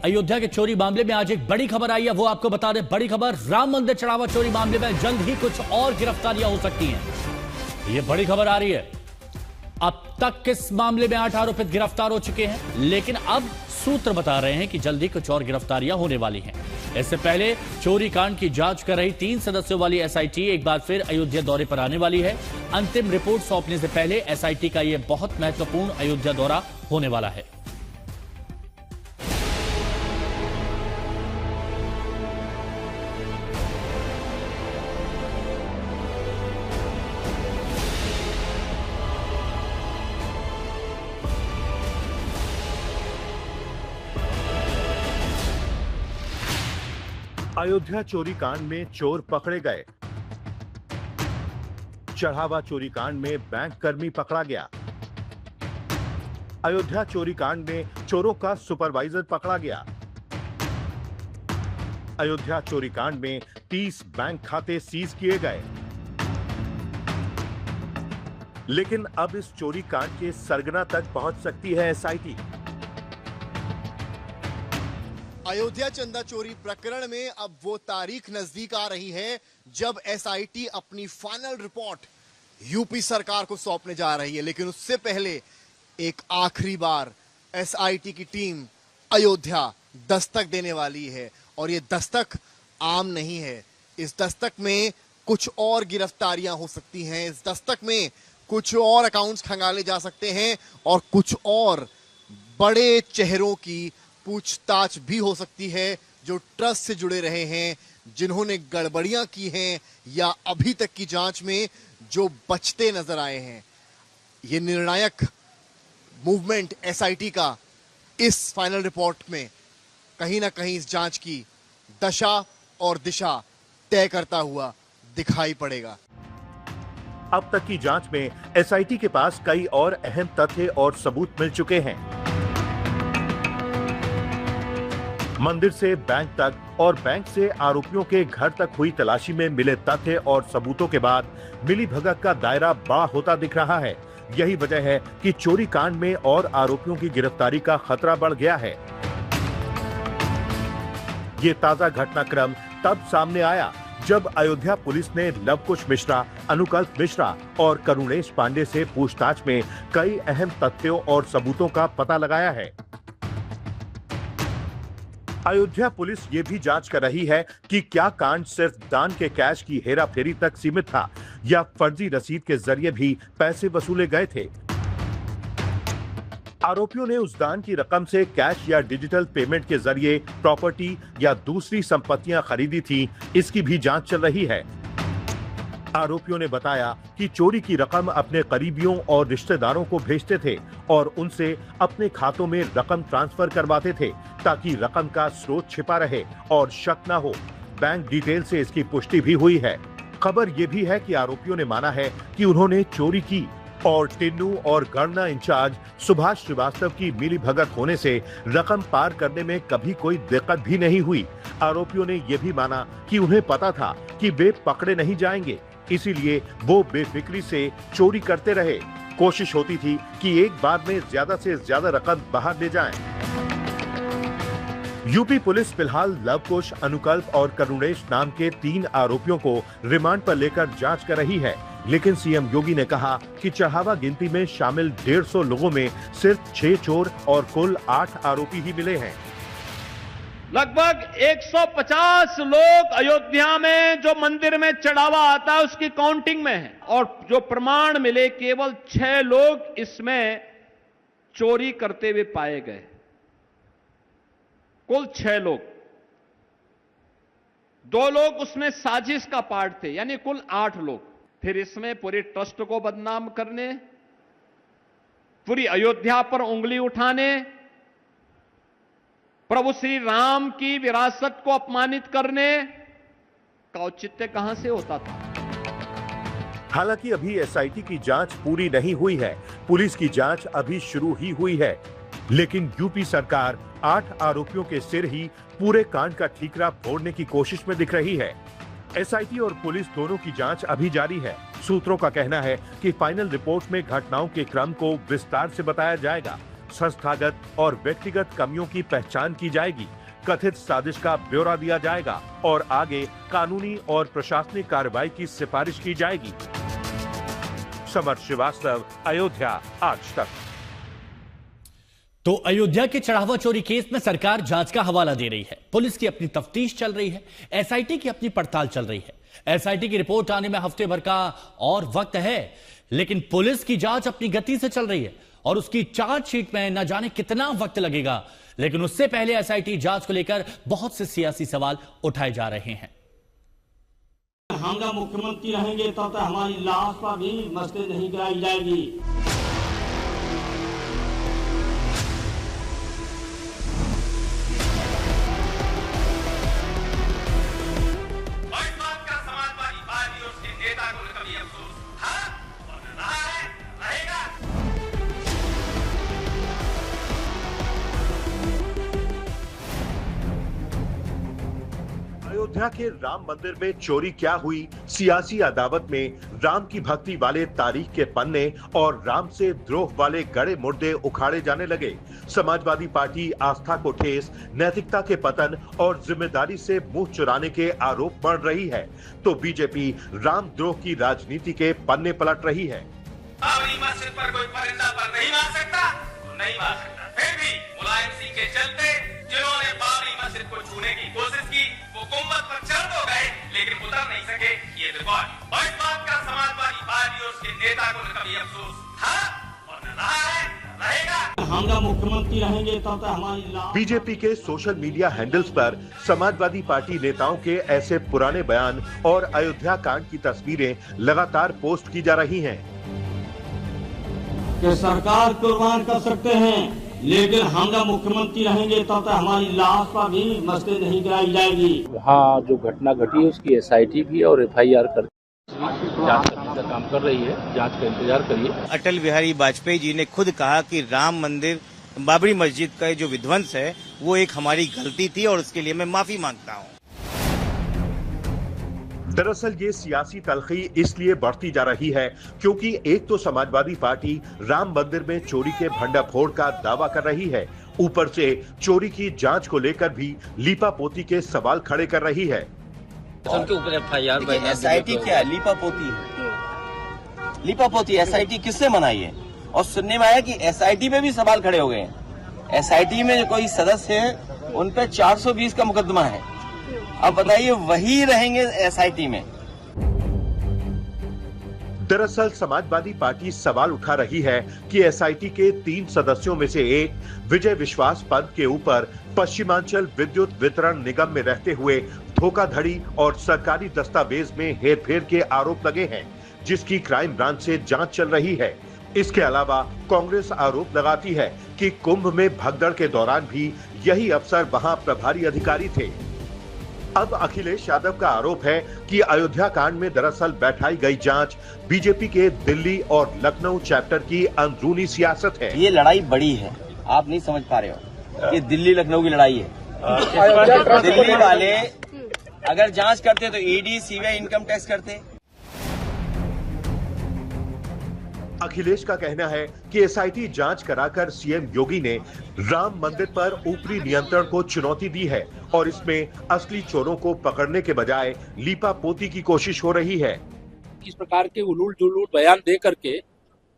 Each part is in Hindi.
अयोध्या के चोरी मामले में आज एक बड़ी खबर आई है, वो आपको बता दें। बड़ी खबर, राम मंदिर चढ़ावा चोरी मामले में जल्द ही कुछ और गिरफ्तारियां हो सकती हैं। ये बड़ी खबर आ रही है। अब तक इस मामले में 8 आरोपित गिरफ्तार हो चुके हैं, लेकिन अब सूत्र बता रहे हैं कि जल्दी कुछ और गिरफ्तारियां होने वाली हैं। इससे पहले चोरी कांड की जांच कर रही 3 सदस्यों वाली एसआईटी एक बार फिर अयोध्या दौरे पर आने वाली है। अंतिम रिपोर्ट सौंपने से पहले एसआईटी का यह बहुत महत्वपूर्ण अयोध्या दौरा होने वाला है। अयोध्या चोरी कांड में चोर पकड़े गए। चढ़ावा चोरी कांड में बैंक कर्मी पकड़ा गया। अयोध्या चोरी कांड में चोरों का सुपरवाइजर पकड़ा गया। अयोध्या चोरी कांड में 30 बैंक खाते सीज किए गए। लेकिन अब इस चोरी कांड के सरगना तक पहुंच सकती है एसआईटी। अयोध्या चंदा चोरी प्रकरण में अब वो तारीख नजदीक आ रही है जब एसआईटी अपनी फाइनल रिपोर्ट यूपी सरकार को सौंपने जा रही है। लेकिन उससे पहले एक आखिरी बार एसआईटी की टीम अयोध्या दस्तक देने वाली है, और ये दस्तक आम नहीं है। इस दस्तक में कुछ और गिरफ्तारियां हो सकती हैं, इस दस्तक में कुछ और अकाउंट्स खंगाले जा सकते हैं, और कुछ और बड़े चेहरों की पूछताछ भी हो सकती है जो ट्रस्ट से जुड़े रहे हैं, जिन्होंने गड़बड़ियां की हैं या अभी तक की जांच में जो बचते नजर आए हैं। ये निर्णायक मूवमेंट एसआईटी का इस फाइनल रिपोर्ट में कहीं ना कहीं इस जांच की दशा और दिशा तय करता हुआ दिखाई पड़ेगा। अब तक की जांच में एसआईटी के पास कई और अहम तथ्य और सबूत मिल चुके हैं। मंदिर से बैंक तक और बैंक से आरोपियों के घर तक हुई तलाशी में मिले तथ्य और सबूतों के बाद मिलीभगत का दायरा बड़ा होता दिख रहा है। यही वजह है कि चोरी कांड में और आरोपियों की गिरफ्तारी का खतरा बढ़ गया है। ये ताजा घटनाक्रम तब सामने आया जब अयोध्या पुलिस ने लवकुश मिश्रा, अनुकल्प मिश्रा और करुणेश पांडे से पूछताछ में कई अहम तथ्यों और सबूतों का पता लगाया है। अयोध्या पुलिस ये भी जांच कर रही है कि क्या कांड सिर्फ दान के कैश की हेराफेरी तक सीमित था या फर्जी रसीद के जरिए भी पैसे वसूले गए थे। आरोपियों ने उस दान की रकम से कैश या डिजिटल पेमेंट के जरिए प्रॉपर्टी या दूसरी संपत्तियां खरीदी थी, इसकी भी जांच चल रही है। आरोपियों ने बताया कि चोरी की रकम अपने करीबियों और रिश्तेदारों को भेजते थे और उनसे अपने खातों में रकम ट्रांसफर करवाते थे ताकि रकम का स्रोत छिपा रहे और शक न हो। बैंक डिटेल से इसकी पुष्टि भी हुई है। खबर यह भी है कि आरोपियों ने माना है कि उन्होंने चोरी की और टिन्नू और गणना इंचार्ज सुभाष श्रीवास्तव की मिलीभगत होने से रकम पार करने में कभी कोई दिक्कत भी नहीं हुई। आरोपियों ने यह भी माना कि उन्हें पता था कि वे पकड़े नहीं जाएंगे, इसीलिए वो बेफिक्री से चोरी करते रहे। कोशिश होती थी कि एक बार में ज्यादा से ज्यादा रकम बाहर ले जाएं। यूपी पुलिस फिलहाल लवकुश, अनुकल्प और करुणेश नाम के 3 आरोपियों को रिमांड पर लेकर जांच कर रही है। लेकिन सीएम योगी ने कहा कि चढ़ावा गिनती में शामिल 150 लोगों में सिर्फ 6 चोर और कुल 8 आरोपी ही मिले हैं। लगभग 150 लोग अयोध्या में जो मंदिर में चढ़ावा आता है उसकी काउंटिंग में है, और जो प्रमाण मिले केवल 6 लोग इसमें चोरी करते हुए पाए गए। कुल 6 लोग, 2 लोग उसमें साजिश का पार्ट थे, यानी कुल 8 लोग। फिर इसमें पूरे ट्रस्ट को बदनाम करने, पूरी अयोध्या पर उंगली उठाने, प्रभु श्री राम की विरासत को अपमानित करने का औचित्य कहां से होता था। हालांकि अभी एसआईटी की जांच पूरी नहीं हुई है, पुलिस की जांच अभी शुरू ही हुई है। लेकिन यूपी सरकार 8 आरोपियों के सिर ही पूरे कांड का ठीकरा फोड़ने की कोशिश में दिख रही है। एसआईटी और पुलिस दोनों की जांच अभी जारी है। सूत्रों का कहना है कि फाइनल रिपोर्ट में घटनाओं के क्रम को विस्तार से बताया जाएगा। संस्थागत और व्यक्तिगत कमियों की पहचान की जाएगी, कथित साजिश का ब्यौरा दिया जाएगा और आगे कानूनी और प्रशासनिक कार्रवाई की सिफारिश की जाएगी। समर श्रीवास्तव, अयोध्या, आज तक। तो अयोध्या के चढ़ावा चोरी केस में सरकार जांच का हवाला दे रही है। पुलिस की अपनी तफ्तीश चल रही है, एसआईटी की अपनी पड़ताल चल रही है। एसआईटी की रिपोर्ट आने में हफ्ते भर का और वक्त है, लेकिन पुलिस की जांच अपनी गति से चल रही है और उसकी चार्जशीट में न जाने कितना वक्त लगेगा। लेकिन उससे पहले एसआईटी जांच को लेकर बहुत से सियासी सवाल उठाए जा रहे हैं। हम जब मुख्यमंत्री रहेंगे तब तक हमारी लाश पर भी मस्जिद नहीं गिराई जाएगी। अयोध्या के राम मंदिर में चोरी क्या हुई, सियासी अदावत में राम की भक्ति वाले तारीख के पन्ने और राम से द्रोह वाले गड़े मुर्दे उखाड़े जाने लगे। समाजवादी पार्टी आस्था को ठेस, नैतिकता के पतन और जिम्मेदारी से मुंह चुराने के आरोप बढ़ रही है, तो बीजेपी राम द्रोह की राजनीति के पन्ने पलट रही है। बाबरी मस्जिद पर कोई परिंदा पर नहीं मार सकता तो नहीं मार सकता। फिर भी मुलायम सिंह के चलते जिन्होंने बाबरी मस्जिद को छूने की कोशिश की वो गुंबद पर चढ़ तो गए लेकिन उतर नहीं सके। ये रिकॉर्ड और इस बात का समाजवादी पार्टी और उसके नेता को कभी अफसोस था और न रहा है, रहेगा। हम जब मुख्यमंत्री रहेंगे तब तक हमारी लाश। बीजेपी के सोशल मीडिया हैंडल्स पर समाजवादी पार्टी नेताओं के ऐसे पुराने बयान और अयोध्या कांड की तस्वीरें लगातार पोस्ट की जा रही हैं। कि सरकार कुर्बान कर सकते हैं, लेकिन हम जब मुख्यमंत्री रहेंगे तब तक हमारी लाश पर भी मस्जिद नहीं गिराई जाएगी। हाँ, जो घटना घटी है उसकी एसआईटी भी और एफआईआर कर जांच करने का काम कर रही है। जांच का इंतजार करिए। अटल बिहारी वाजपेयी जी ने खुद कहा कि राम मंदिर, बाबरी मस्जिद का जो विध्वंस है वो एक हमारी गलती थी और उसके लिए मैं माफी मांगता हूँ। दरअसल ये सियासी तलखी इसलिए बढ़ती जा रही है क्योंकि एक तो समाजवादी पार्टी राम मंदिर में चोरी के भंडाफोड़ का दावा कर रही है, ऊपर से चोरी की जांच को लेकर भी लीपापोती के सवाल खड़े कर रही है। उनके ऊपर एफआईआर एसआईटी क्या है? लीपापोती है। लीपापोती एसआईटी किससे बनाई है? और सुनने में आया कि एसआईटी में भी सवाल खड़े हो गए हैं। एसआईटी में जो कोई सदस्य है उन पे 420 का मुकदमा है। अब बताइए वही रहेंगे एसआईटी में? दरअसल समाजवादी पार्टी सवाल उठा रही है कि एसआईटी के 3 सदस्यों में से एक विजय विश्वास पंत के ऊपर पश्चिमांचल विद्युत वितरण निगम में रहते हुए धोखाधड़ी और सरकारी दस्तावेज में हेरफेर के आरोप लगे हैं, जिसकी क्राइम ब्रांच से जांच चल रही है। इसके अलावा कांग्रेस आरोप लगाती है कि कुंभ में भगदड़ के दौरान भी यही अफसर वहां प्रभारी अधिकारी थे। अब अखिलेश यादव का आरोप है कि अयोध्या कांड में दरअसल बैठाई गई जांच बीजेपी के दिल्ली और लखनऊ चैप्टर की अंदरूनी सियासत है। ये लड़ाई बड़ी है, आप नहीं समझ पा रहे हो। ये दिल्ली लखनऊ की लड़ाई है। दिल्ली वाले अगर जांच करते तो ईडी, सीबीआई, इनकम टैक्स करते। अखिलेश का कहना है कि एसआईटी जांच कराकर सीएम योगी ने राम मंदिर पर ऊपरी नियंत्रण को चुनौती दी है और इसमें असली चोरों को पकड़ने के बजाय लीपापोती की कोशिश हो रही है। इस प्रकार के उलूल जुलूल बयान दे करके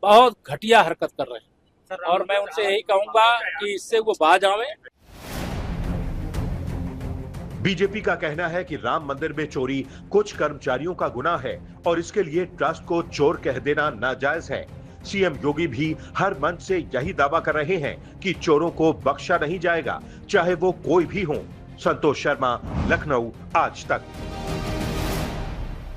बहुत घटिया हरकत कर रहे हैं और मैं उनसे यही कहूंगा कि इससे वो बाज आवे। बीजेपी का कहना है कि राम मंदिर में चोरी कुछ कर्मचारियों का गुनाह है और इसके लिए ट्रस्ट को चोर कह देना नाजायज है। सीएम योगी भी हर मंच से यही दावा कर रहे हैं कि चोरों को बख्शा नहीं जाएगा, चाहे वो कोई भी हो। संतोष शर्मा, लखनऊ, आज तक।